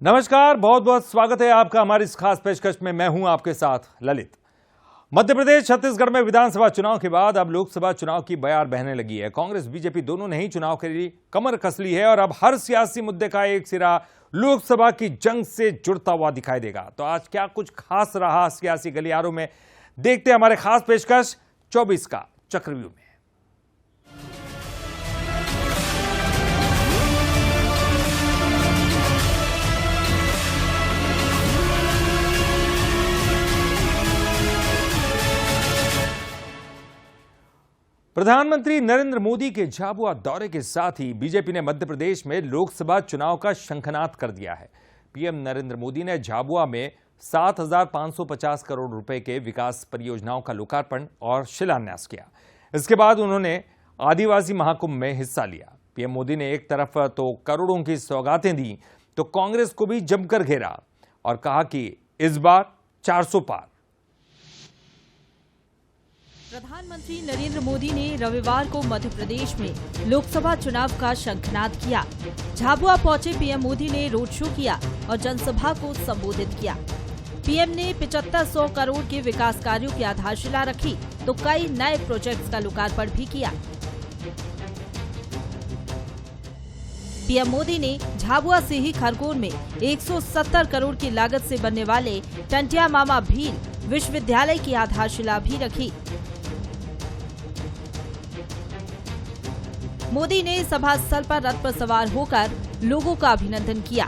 नमस्कार, बहुत बहुत स्वागत है आपका हमारी इस खास पेशकश में। मैं हूं आपके साथ ललित। मध्य प्रदेश छत्तीसगढ़ में विधानसभा चुनाव के बाद अब लोकसभा चुनाव की बयार बहने लगी है। कांग्रेस बीजेपी दोनों ने ही चुनाव के लिए कमर कस ली है और अब हर सियासी मुद्दे का एक सिरा लोकसभा की जंग से जुड़ता हुआ दिखाई देगा। तो आज क्या कुछ खास रहा सियासी गलियारों में, देखते हैं हमारे खास पेशकश 24 का चक्रव्यूह में। प्रधानमंत्री नरेंद्र मोदी के झाबुआ दौरे के साथ ही बीजेपी ने मध्य प्रदेश में लोकसभा चुनाव का शंखनाद कर दिया है। पीएम नरेंद्र मोदी ने झाबुआ में 7,550 करोड़ रुपए के विकास परियोजनाओं का लोकार्पण और शिलान्यास किया। इसके बाद उन्होंने आदिवासी महाकुंभ में हिस्सा लिया। पीएम मोदी ने एक तरफ तो करोड़ों की सौगातें दी तो कांग्रेस को भी जमकर घेरा और कहा कि इस बार 400 पार। प्रधानमंत्री नरेंद्र मोदी ने रविवार को मध्य प्रदेश में लोकसभा चुनाव का शंखनाद किया। झाबुआ पहुंचे पीएम मोदी ने रोड शो किया और जनसभा को संबोधित किया। पीएम ने 7500 करोड़ के विकास कार्यों की आधारशिला रखी तो कई नए प्रोजेक्ट्स का लोकार्पण भी किया। पीएम मोदी ने झाबुआ से ही खरगोन में 170 करोड़ की लागत से बनने वाले टंटिया मामा भील विश्वविद्यालय की आधारशिला भी रखी। मोदी ने सभा स्थल पर रथ पर सवार होकर लोगों का अभिनंदन किया।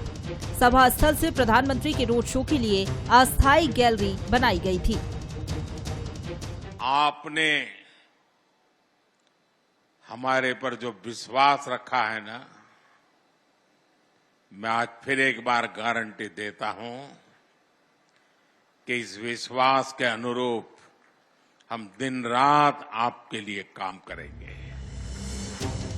सभा स्थल से प्रधानमंत्री के रोड शो के लिए अस्थायी गैलरी बनाई गई थी। आपने हमारे पर जो विश्वास रखा है ना, मैं आज फिर एक बार गारंटी देता हूं कि इस विश्वास के अनुरूप हम दिन रात आपके लिए काम करेंगे।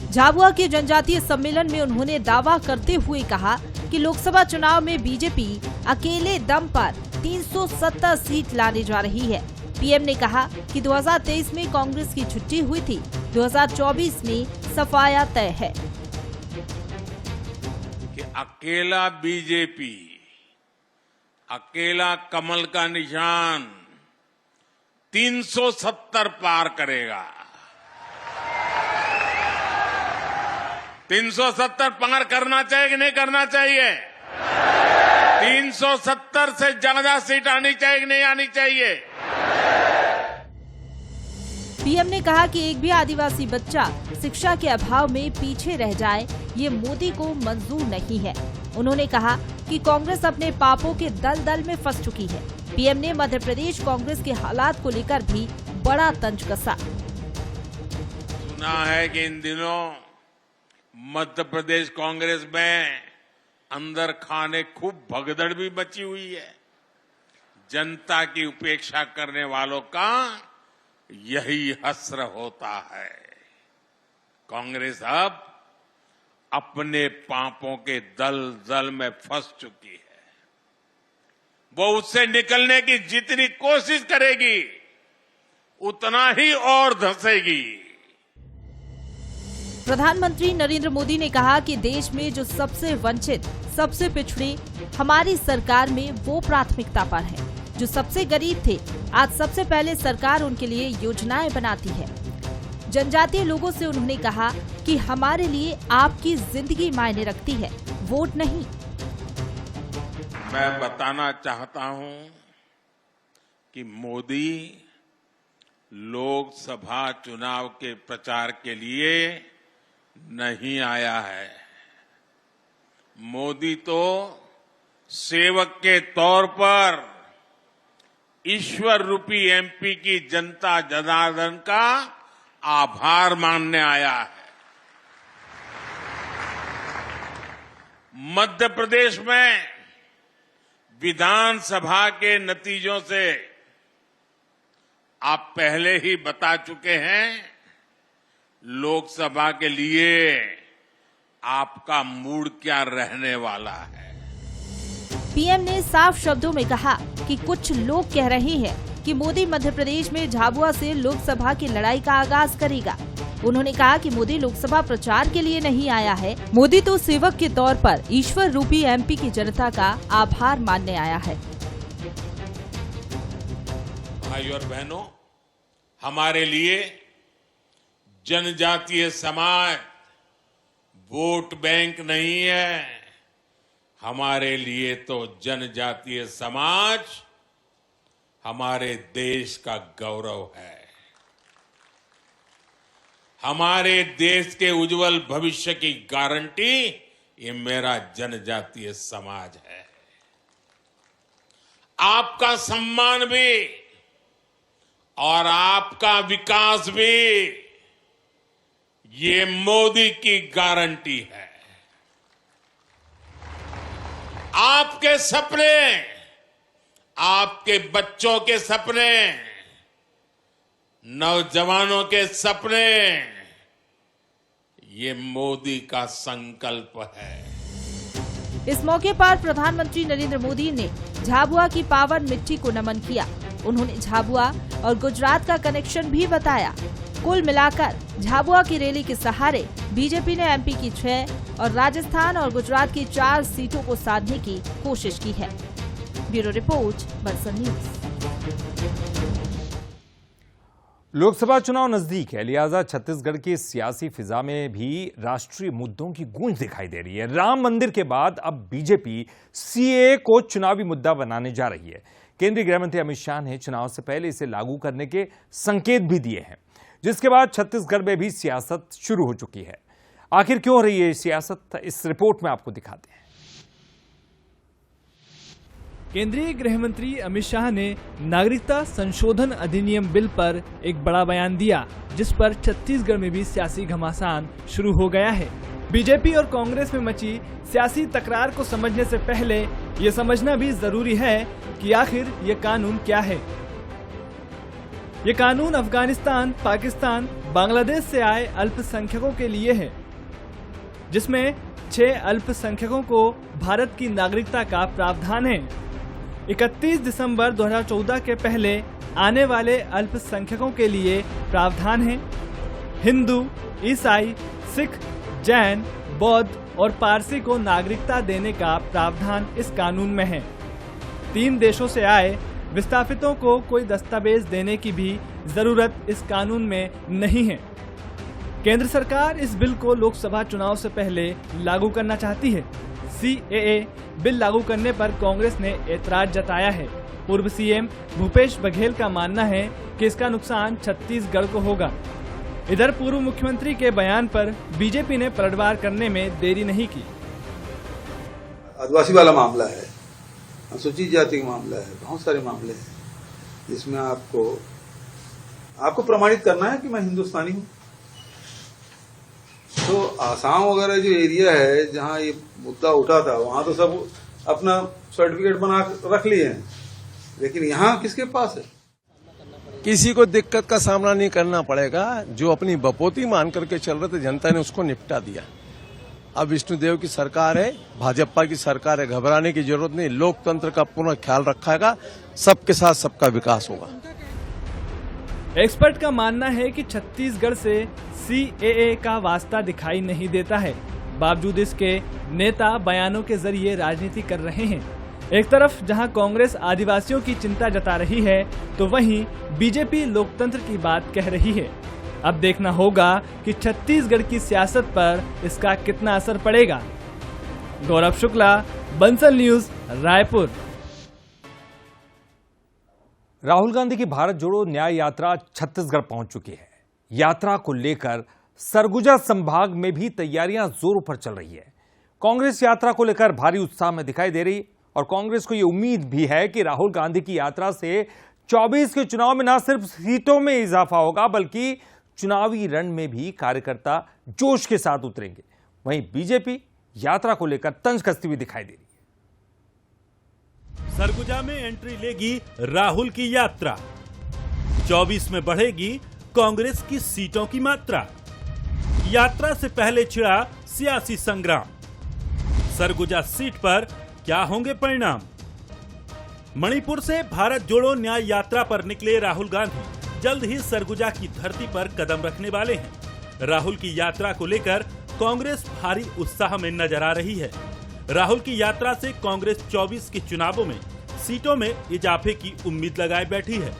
झाबुआ के जनजातीय सम्मेलन में उन्होंने दावा करते हुए कहा कि लोकसभा चुनाव में बीजेपी अकेले दम पर 370 सीट लाने जा रही है। पीएम ने कहा कि 2023 में कांग्रेस की छुट्टी हुई थी, 2024 में सफाया तय है कि अकेला बीजेपी, अकेला कमल का निशान 370 पार करेगा। 370 पार करना चाहिए कि नहीं करना चाहिए? 370 से ज्यादा सीट आनी चाहिए कि नहीं आनी चाहिए? पीएम ने कहा कि एक भी आदिवासी बच्चा शिक्षा के अभाव में पीछे रह जाए, ये मोदी को मंजूर नहीं है। उन्होंने कहा कि कांग्रेस अपने पापों के दलदल में फंस चुकी है। पीएम ने मध्य प्रदेश कांग्रेस के हालात को लेकर भी बड़ा तंज कसा। सुना है कि इन दिनों मध्य प्रदेश कांग्रेस में अंदर खाने खूब भगदड़ भी मची हुई है। जनता की उपेक्षा करने वालों का यही हश्र होता है। कांग्रेस अब अपने पापों के दलदल में फंस चुकी है। वो उससे निकलने की जितनी कोशिश करेगी उतना ही और धंसेगी। प्रधानमंत्री नरेंद्र मोदी ने कहा कि देश में जो सबसे वंचित, सबसे पिछड़े हमारी सरकार में वो प्राथमिकता पर है। जो सबसे गरीब थे, आज सबसे पहले सरकार उनके लिए योजनाएं बनाती है। जनजातीय लोगों से उन्होंने कहा कि हमारे लिए आपकी जिंदगी मायने रखती है, वोट नहीं। मैं बताना चाहता हूं कि मोदी लोकसभा चुनाव के प्रचार के लिए नहीं आया है। मोदी तो सेवक के तौर पर ईश्वर रूपी एमपी की जनता जनार्दन का आभार मानने आया है। मध्य प्रदेश में विधानसभा के नतीजों से आप पहले ही बता चुके हैं, लोकसभा के लिए आपका मूड क्या रहने वाला है। पीएम ने साफ शब्दों में कहा कि कुछ लोग कह रहे हैं कि मोदी मध्य प्रदेश में झाबुआ से लोकसभा की लड़ाई का आगाज करेगा। उन्होंने कहा कि मोदी लोकसभा प्रचार के लिए नहीं आया है, मोदी तो सेवक के तौर पर ईश्वर रूपी एमपी की जनता का आभार मानने आया है। भाइयों और बहनों, हमारे लिए जनजातीय समाज वोट बैंक नहीं है, हमारे लिए तो जनजातीय समाज हमारे देश का गौरव है। हमारे देश के उज्जवल भविष्य की गारंटी ये मेरा जनजातीय समाज है। आपका सम्मान भी और आपका विकास भी ये मोदी की गारंटी है। आपके सपने, आपके बच्चों के सपने, नौजवानों के सपने, ये मोदी का संकल्प है। इस मौके पर प्रधानमंत्री नरेंद्र मोदी ने झाबुआ की पावन मिट्टी को नमन किया। उन्होंने झाबुआ और गुजरात का कनेक्शन भी बताया। कुल मिलाकर झाबुआ की रैली के सहारे बीजेपी ने एमपी की 6 और राजस्थान और गुजरात की 4 सीटों को साधने की कोशिश की है। ब्यूरो रिपोर्ट, बरसन न्यूज। लोकसभा चुनाव नजदीक है, लिहाजा छत्तीसगढ़ की सियासी फिजा में भी राष्ट्रीय मुद्दों की गूंज दिखाई दे रही है। राम मंदिर के बाद अब बीजेपी सीएए को चुनावी मुद्दा बनाने जा रही है। केंद्रीय गृह मंत्री अमित शाह ने चुनाव से पहले इसे लागू करने के संकेत भी दिए हैं, जिसके बाद छत्तीसगढ़ में भी सियासत शुरू हो चुकी है। आखिर क्यों हो रही है सियासत, इस रिपोर्ट में आपको दिखाते हैं। केंद्रीय गृह मंत्री अमित शाह ने नागरिकता संशोधन अधिनियम बिल पर एक बड़ा बयान दिया, जिस पर छत्तीसगढ़ में भी सियासी घमासान शुरू हो गया है। बीजेपी और कांग्रेस में मची सियासी तकरार को समझने से पहले ये समझना भी जरूरी है कि आखिर ये कानून क्या है। ये कानून अफगानिस्तान, पाकिस्तान, बांग्लादेश से आए अल्पसंख्यकों के लिए है, जिसमें 6 अल्पसंख्यकों को भारत की नागरिकता का प्रावधान है। 31 दिसंबर 2014 के पहले आने वाले अल्पसंख्यकों के लिए प्रावधान है। हिंदू, ईसाई, सिख, जैन, बौद्ध और पारसी को नागरिकता देने का प्रावधान इस कानून में है। 3 देशों से आए विस्थापितों को कोई दस्तावेज देने की भी जरूरत इस कानून में नहीं है। केंद्र सरकार इस बिल को लोकसभा चुनाव से पहले लागू करना चाहती है। सीएए बिल लागू करने पर कांग्रेस ने ऐतराज जताया है। पूर्व सीएम भूपेश बघेल का मानना है कि इसका नुकसान छत्तीसगढ़ को होगा। इधर पूर्व मुख्यमंत्री के बयान पर बीजेपी ने पलटवार करने में देरी नहीं की। आदिवासी वाला मामला है, अनुसूचित जाति का मामला है, बहुत सारे मामले हैं जिसमें आपको प्रमाणित करना है कि मैं हिंदुस्तानी हूँ। तो आसाम वगैरह जो एरिया है जहाँ ये मुद्दा उठा था, वहां तो सब अपना सर्टिफिकेट बना रख लिए हैं, लेकिन यहाँ किसके पास है? किसी को दिक्कत का सामना नहीं करना पड़ेगा। जो अपनी बपोती मान करके चल रहे थे, जनता ने उसको निपटा दिया। अब विष्णुदेव की सरकार है, भाजपा की सरकार है, घबराने की जरूरत नहीं। लोकतंत्र का पूर्ण ख्याल रखेगा, सबके साथ सबका विकास होगा। एक्सपर्ट का मानना है कि छत्तीसगढ़ से सीएए का वास्ता दिखाई नहीं देता है। बावजूद इसके नेता बयानों के जरिए राजनीति कर रहे हैं। एक तरफ जहां कांग्रेस आदिवासियों की चिंता जता रही है, तो वहीं बीजेपी लोकतंत्र की बात कह रही है। अब देखना होगा कि छत्तीसगढ़ की सियासत पर इसका कितना असर पड़ेगा। गौरव शुक्ला, बंसल न्यूज, रायपुर। राहुल गांधी की भारत जोड़ो न्याय यात्रा छत्तीसगढ़ पहुंच चुकी है। यात्रा को लेकर सरगुजा संभाग में भी तैयारियां जोरों पर चल रही है। कांग्रेस यात्रा को लेकर भारी उत्साह में दिखाई दे रही और कांग्रेस को यह उम्मीद भी है कि राहुल गांधी की यात्रा से 24 के चुनाव में न सिर्फ सीटों में इजाफा होगा, बल्कि चुनावी रण में भी कार्यकर्ता जोश के साथ उतरेंगे। वहीं बीजेपी यात्रा को लेकर तंज कसती हुई दिखाई दे रही है। सरगुजा में एंट्री लेगी राहुल की यात्रा। 24 में बढ़ेगी कांग्रेस की सीटों की मात्रा। यात्रा से पहले छिड़ा सियासी संग्राम। सरगुजा सीट पर क्या होंगे परिणाम? मणिपुर से भारत जोड़ो न्याय यात्रा पर निकले राहुल गांधी जल्द ही सरगुजा की धरती पर कदम रखने वाले हैं। राहुल की यात्रा को लेकर कांग्रेस भारी उत्साह में नजर आ रही है। राहुल की यात्रा से कांग्रेस 24 के चुनावों में सीटों में इजाफे की उम्मीद लगाए बैठी है,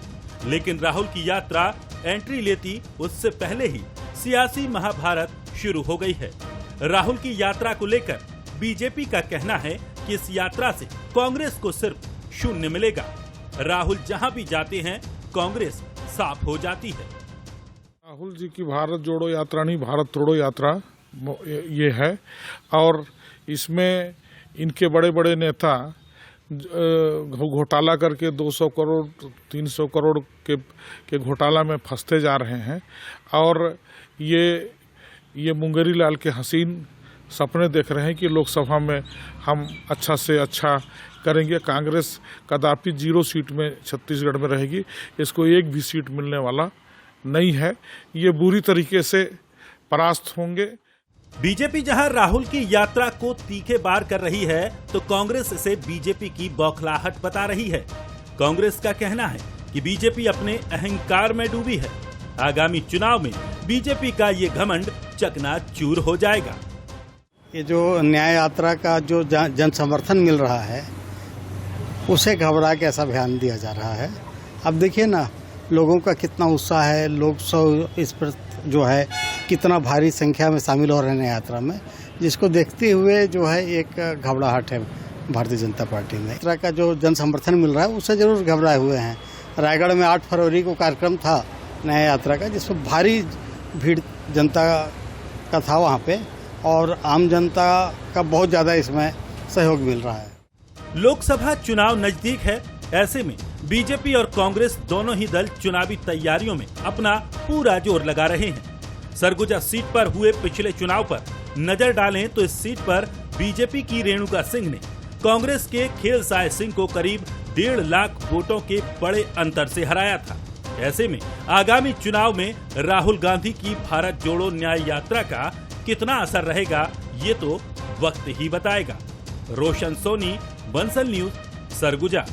लेकिन राहुल की यात्रा एंट्री लेती उससे पहले ही सियासी महाभारत शुरू हो गई है। राहुल की यात्रा को लेकर बीजेपी का कहना है कि इस यात्रा से कांग्रेस को सिर्फ शून्य मिलेगा। राहुल जहां भी जाते हैं कांग्रेस साफ हो जाती है। राहुल जी की भारत जोड़ो यात्रा नहीं, भारत तोड़ो यात्रा ये है, और इसमें इनके बड़े बड़े नेता घोटाला करके 200 करोड़ 300 करोड़ के घोटाला में फंसते जा रहे हैं, और ये मुंगेरी लाल के हसीन सपने देख रहे हैं कि लोकसभा में हम अच्छा से अच्छा करेंगे। कांग्रेस कदापि 0 सीट में छत्तीसगढ़ में रहेगी, इसको एक भी सीट मिलने वाला नहीं है। ये बुरी तरीके से परास्त होंगे। बीजेपी जहां राहुल की यात्रा को तीखे बार कर रही है, तो कांग्रेस इसे बीजेपी की बौखलाहट बता रही है। कांग्रेस का कहना है कि बीजेपी अपने अहंकार में डूबी है। आगामी चुनाव में बीजेपी का ये घमंड चकनाचूर हो जाएगा। ये जो न्याय यात्रा का जो जन समर्थन मिल रहा है, उसे घबरा के ऐसा बयान दिया जा रहा है। अब देखिए ना, लोगों का कितना उत्साह है, लोग सब इस पर जो है कितना भारी संख्या में शामिल हो रहे हैं यात्रा में, जिसको देखते हुए जो है एक घबराहट है भारतीय जनता पार्टी में। यात्रा का जो जन समर्थन मिल रहा है उससे जरूर घबराए हुए हैं। रायगढ़ में 8 फरवरी को कार्यक्रम था न्याय यात्रा का, जिसमें भारी भीड़ जनता का था वहाँ पे, और आम जनता का बहुत ज्यादा इसमें सहयोग मिल रहा है। लोकसभा चुनाव नजदीक है, ऐसे में बीजेपी और कांग्रेस दोनों ही दल चुनावी तैयारियों में अपना पूरा जोर लगा रहे हैं। सरगुजा सीट पर हुए पिछले चुनाव पर नजर डालें तो इस सीट पर बीजेपी की रेणुका सिंह ने कांग्रेस के खेलसाय सिंह को करीब 1.5 लाख वोटों के बड़े अंतर से हराया था। ऐसे में आगामी चुनाव में राहुल गांधी की भारत जोड़ो न्याय यात्रा का कितना असर रहेगा, ये तो वक्त ही बताएगा। रोशन सोनी, बंसल न्यूज, सरगुजा।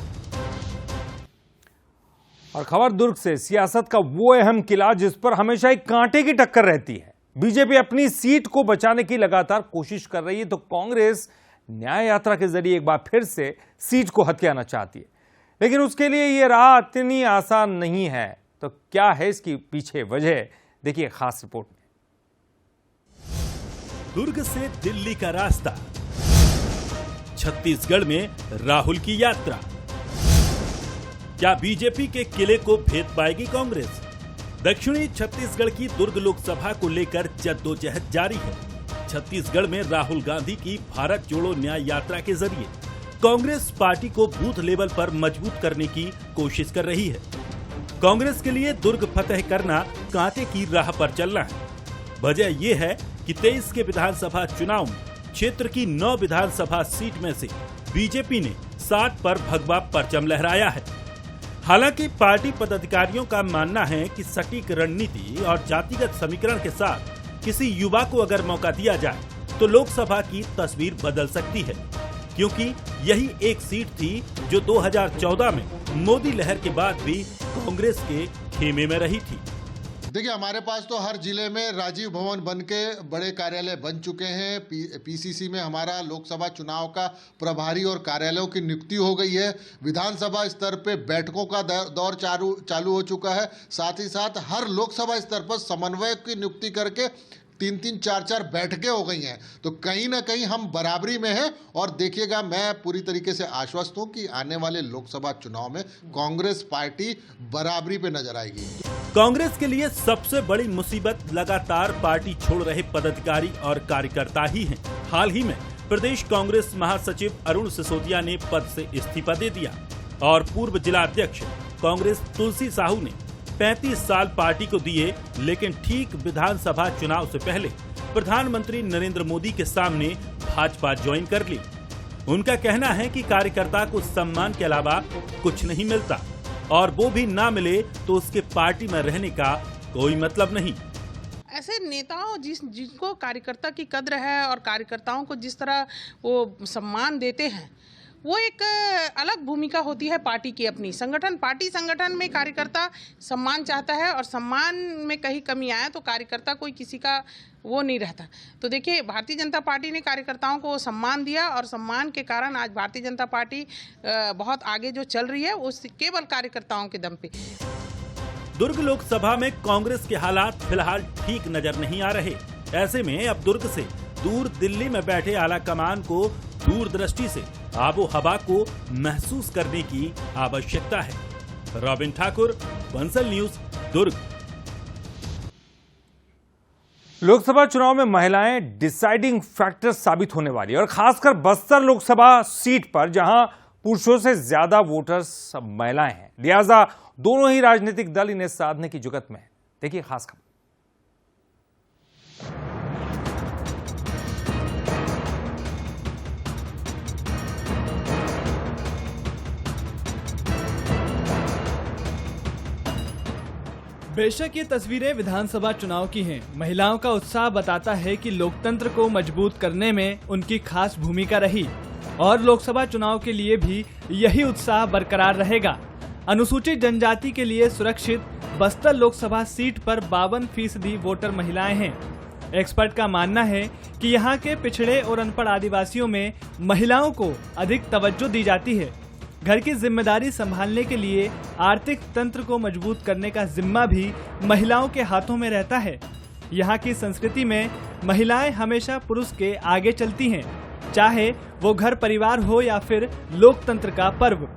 और खबर दुर्ग से, सियासत का वो अहम किला जिस पर हमेशा एक कांटे की टक्कर रहती है। बीजेपी अपनी सीट को बचाने की लगातार कोशिश कर रही है, तो कांग्रेस न्याय यात्रा के जरिए एक बार फिर से सीट को हथियाना चाहती है, लेकिन उसके लिए यह राह इतनी आसान नहीं है। तो क्या है इसकी पीछे वजह, देखिए खास रिपोर्ट में। दुर्ग से दिल्ली का रास्ता, छत्तीसगढ़ में राहुल की यात्रा। क्या बीजेपी के किले को भेद पाएगी कांग्रेस? दक्षिणी छत्तीसगढ़ की दुर्ग लोकसभा को लेकर जद्दोजहद जारी है। छत्तीसगढ़ में राहुल गांधी की भारत जोड़ो न्याय यात्रा के जरिए कांग्रेस पार्टी को बूथ लेवल पर मजबूत करने की कोशिश कर रही है। कांग्रेस के लिए दुर्ग फतह करना कांटे की राह पर चलना है। वजह यह है कि 23 के विधानसभा चुनाव में क्षेत्र की 9 विधानसभा सीट में से बीजेपी ने 7 पर भगवा परचम लहराया है। हालांकि पार्टी पदाधिकारियों का मानना है कि सटीक रणनीति और जातिगत समीकरण के साथ किसी युवा को अगर मौका दिया जाए तो लोकसभा की तस्वीर बदल सकती है, क्योंकि यही एक सीट थी जो 2014 में मोदी लहर के बाद भी कांग्रेस के खेमे में रही थी। देखिए, हमारे पास तो हर जिले में राजीव भवन बन के बड़े कार्यालय बन चुके हैं। पीसीसी में हमारा लोकसभा चुनाव का प्रभारी और कार्यालयों की नियुक्ति हो गई है। विधानसभा स्तर पे बैठकों का दौर चालू हो चुका है। साथ ही साथ हर लोकसभा स्तर पर समन्वयक की नियुक्ति करके 3-3, 4-4 बैठकें हो गई हैं। तो कहीं ना कहीं हम बराबरी में हैं, और देखिएगा, मैं पूरी तरीके से आश्वस्त हूं कि आने वाले लोकसभा चुनाव में कांग्रेस पार्टी बराबरी पे नजर आएगी। कांग्रेस के लिए सबसे बड़ी मुसीबत लगातार पार्टी छोड़ रहे पदाधिकारी और कार्यकर्ता ही हैं। हाल ही में प्रदेश कांग्रेस महासचिव अरुण सिसोदिया ने पद से इस्तीफा दे दिया, और पूर्व जिला अध्यक्ष कांग्रेस तुलसी साहू ने 35 साल पार्टी को दिए, लेकिन ठीक विधानसभा चुनाव से पहले प्रधानमंत्री नरेंद्र मोदी के सामने भाजपा ज्वाइन कर ली। उनका कहना है कि कार्यकर्ता को सम्मान के अलावा कुछ नहीं मिलता, और वो भी ना मिले तो उसके पार्टी में रहने का कोई मतलब नहीं। ऐसे नेताओं जिनको कार्यकर्ता की कद्र है और कार्यकर्ताओं को जिस तरह वो सम्मान देते हैं, वो एक अलग भूमिका होती है पार्टी की अपनी। पार्टी संगठन में कार्यकर्ता सम्मान चाहता है और सम्मान में कहीं कमी आया तो कार्यकर्ता कोई किसी का वो नहीं रहता। तो देखिए, भारतीय जनता पार्टी ने कार्यकर्ताओं को सम्मान दिया और सम्मान के कारण आज भारतीय जनता पार्टी बहुत आगे जो चल रही है वो केवल कार्यकर्ताओं के दम पे। दुर्ग लोकसभा में कांग्रेस के हालात फिलहाल ठीक नजर नहीं आ रहे। ऐसे में अब दुर्ग से दूर दिल्ली में बैठे आला कमान को दूरदृष्टि से आबो हवा को महसूस करने की आवश्यकता है। रॉबिन ठाकुर, बंसल न्यूज, दुर्ग। लोकसभा चुनाव में महिलाएं डिसाइडिंग फैक्टर साबित होने वाली है और खासकर बस्तर लोकसभा सीट पर जहां पुरुषों से ज्यादा वोटर्स महिलाएं हैं, लिहाजा दोनों ही राजनीतिक दल इन्हें साधने की जुगत में है। देखिए खास खबर। बेशक ये तस्वीरें विधानसभा चुनाव की हैं। महिलाओं का उत्साह बताता है कि लोकतंत्र को मजबूत करने में उनकी खास भूमिका रही और लोकसभा चुनाव के लिए भी यही उत्साह बरकरार रहेगा। अनुसूचित जनजाति के लिए सुरक्षित बस्तर लोकसभा सीट पर 52% वोटर महिलाएं हैं। एक्सपर्ट का मानना है कि यहाँ के पिछड़े और अनपढ़ आदिवासियों में महिलाओं को अधिक तवज्जो दी जाती है। घर की जिम्मेदारी संभालने के लिए आर्थिक तंत्र को मजबूत करने का जिम्मा भी महिलाओं के हाथों में रहता है। यहाँ की संस्कृति में महिलाएं हमेशा पुरुष के आगे चलती हैं, चाहे वो घर परिवार हो या फिर लोकतंत्र का पर्व।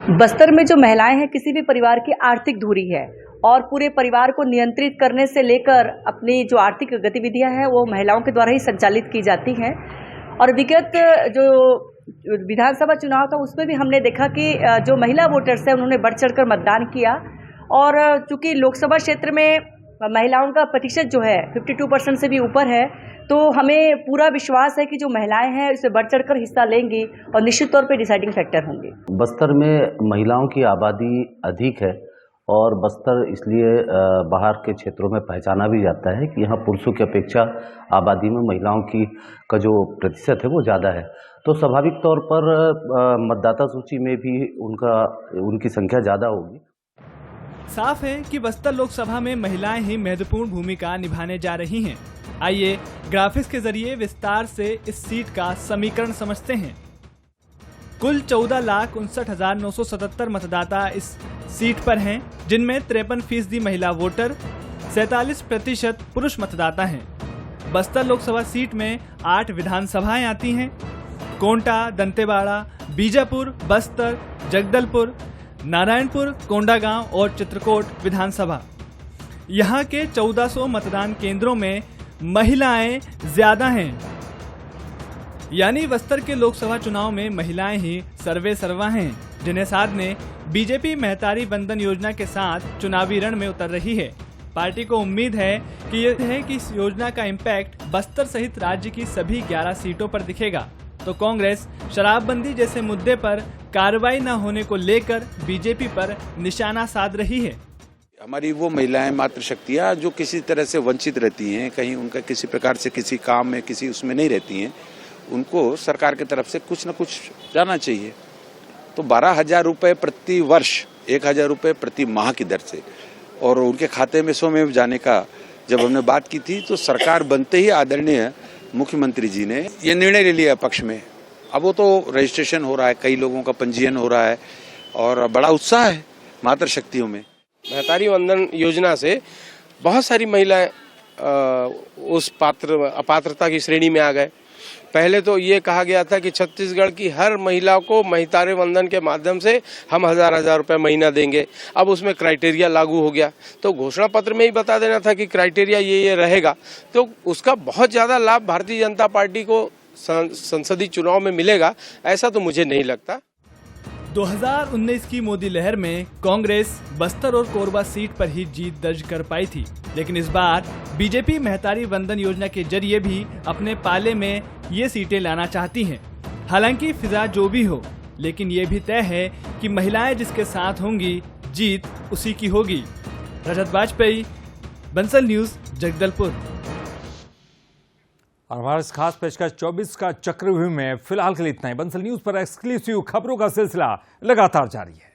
बस्तर में जो महिलाएं हैं, किसी भी परिवार की आर्थिक धुरी है और पूरे परिवार को नियंत्रित करने से लेकर अपनी जो आर्थिक गतिविधियां हैं वो महिलाओं के द्वारा ही संचालित की जाती हैं। और विगत जो विधानसभा चुनाव था उसमें भी हमने देखा कि जो महिला वोटर्स हैं उन्होंने बढ़ चढ़कर मतदान किया और चूंकि लोकसभा क्षेत्र में महिलाओं का प्रतिशत जो है 52% से भी ऊपर है, तो हमें पूरा विश्वास है कि जो महिलाएं हैं इसमें बढ़ चढ़कर हिस्सा लेंगी और निश्चित तौर पे डिसाइडिंग फैक्टर होंगी। बस्तर में महिलाओं की आबादी अधिक है और बस्तर इसलिए बाहर के क्षेत्रों में पहचाना भी जाता है कि यहाँ पुरुषों की अपेक्षा आबादी में महिलाओं की का जो प्रतिशत है वो ज़्यादा है। तो स्वाभाविक तौर पर मतदाता सूची में भी उनकी संख्या ज़्यादा होगी। साफ है कि बस्तर लोकसभा में महिलाएं ही महत्वपूर्ण भूमिका निभाने जा रही हैं। आइए ग्राफिक्स के जरिए विस्तार से इस सीट का समीकरण समझते हैं। कुल 14,59,977 मतदाता इस सीट पर हैं, जिनमें 53% महिला वोटर, 47% पुरुष मतदाता हैं। बस्तर लोकसभा सीट में 8 विधानसभाएं आती हैं: कोंटा, दंतेवाड़ा, बीजापुर, बस्तर, जगदलपुर, नारायणपुर, कोंडागांव और चित्रकोट विधानसभा। यहाँ के 1400 मतदान केंद्रों में महिलाएं ज्यादा हैं, यानी बस्तर के लोकसभा चुनाव में महिलाएं ही सर्वे सर्वा हैं, जिन्हें साधने बीजेपी महतारी वंदन योजना के साथ चुनावी रण में उतर रही है। पार्टी को उम्मीद है कि इस योजना का इम्पैक्ट बस्तर सहित राज्य की सभी 11 सीटों पर दिखेगा। तो कांग्रेस शराबबंदी जैसे मुद्दे पर कार्रवाई न होने को लेकर बीजेपी पर निशाना साध रही है। हमारी वो महिलाएं मातृशक्तियां जो किसी तरह से वंचित रहती हैं, कहीं उनका किसी प्रकार से किसी काम में किसी उसमें नहीं रहती हैं, उनको सरकार की तरफ से कुछ न कुछ जाना चाहिए। तो 12,000 रुपये प्रति वर्ष, 1,000 रुपये प्रति माह की दर से और उनके खाते में स्वयं जाने का जब हमने बात की थी, तो सरकार बनते ही आदरणीय मुख्यमंत्री जी ने ये निर्णय ले लिया पक्ष में। अब वो तो रजिस्ट्रेशन हो रहा है, कई लोगों का पंजीयन हो रहा है और बड़ा उत्साह है मातृशक्तियों में। महतारी वंदन योजना से बहुत सारी महिलाएं उस अपात्रता की श्रेणी में आ गए। पहले तो ये कहा गया था कि छत्तीसगढ़ की हर महिला को महतारी वंदन के माध्यम से हम 1,000 रुपए महीना देंगे। अब उसमें क्राइटेरिया लागू हो गया, तो घोषणा पत्र में ही बता देना था कि क्राइटेरिया ये रहेगा, तो उसका बहुत ज्यादा लाभ भारतीय जनता पार्टी को संसदीय चुनाव में मिलेगा, ऐसा तो मुझे नहीं लगता। 2019 की मोदी लहर में कांग्रेस बस्तर और कोरबा सीट पर ही जीत दर्ज कर पाई थी, लेकिन इस बार बीजेपी महतारी वंदन योजना के जरिए भी अपने पाले में ये सीटें लाना चाहती हैं। हालांकि फिजा जो भी हो, लेकिन ये भी तय है कि महिलाएं जिसके साथ होंगी जीत उसी की होगी। रजत वाजपेयी, बंसल न्यूज, जगदलपुर। और हमारे इस खास पेशकश 24 का चक्रव्यूह में फिलहाल के लिए इतना ही। बंसल न्यूज पर एक्सक्लूसिव खबरों का सिलसिला लगातार जारी है।